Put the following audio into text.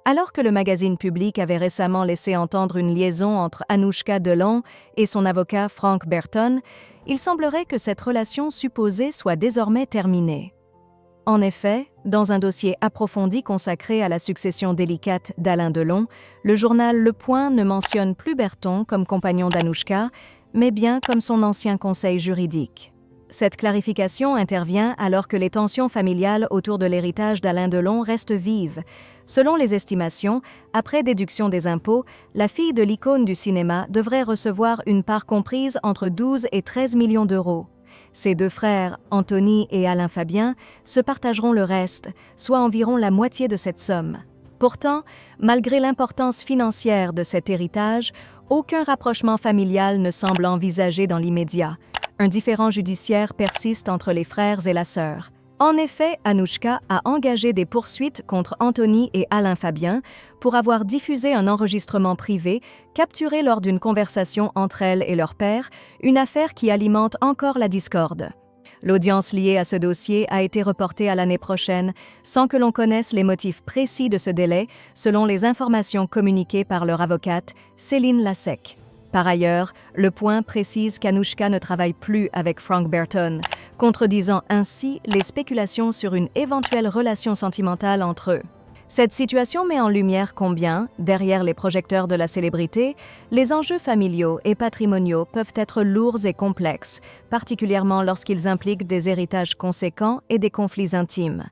Alors que le magazine Public avait récemment laissé entendre une liaison entre Anouchka Delon et son avocat Frank Berton, il semblerait que cette relation supposée soit désormais terminée. En effet, dans un dossier approfondi consacré à la succession délicate d'Alain Delon, le journal Le Point ne mentionne plus Berton comme compagnon d'Anouchka, mais bien comme son ancien conseil juridique. Cette clarification intervient alors que les tensions familiales autour de l'héritage d'Alain Delon restent vives. Selon les estimations, après déduction des impôts, la fille de l'icône du cinéma devrait recevoir une part comprise entre 12 et 13 millions d'euros. Ses deux frères, Anthony et Alain Fabien, se partageront le reste, soit environ la moitié de cette somme. Pourtant, malgré l'importance financière de cet héritage, aucun rapprochement familial ne semble envisagé dans l'immédiat. Un différend judiciaire persiste entre les frères et la sœur. En effet, Anouchka a engagé des poursuites contre Anthony et Alain Fabien pour avoir diffusé un enregistrement privé capturé lors d'une conversation entre elle et leur père, une affaire qui alimente encore la discorde. L'audience liée à ce dossier a été reportée à l'année prochaine, sans que l'on connaisse les motifs précis de ce délai, selon les informations communiquées par leur avocate, Céline Lassec. Par ailleurs, Le Point précise qu'Anouchka ne travaille plus avec Frank Berton, contredisant ainsi les spéculations sur une éventuelle relation sentimentale entre eux. Cette situation met en lumière combien, derrière les projecteurs de la célébrité, les enjeux familiaux et patrimoniaux peuvent être lourds et complexes, particulièrement lorsqu'ils impliquent des héritages conséquents et des conflits intimes.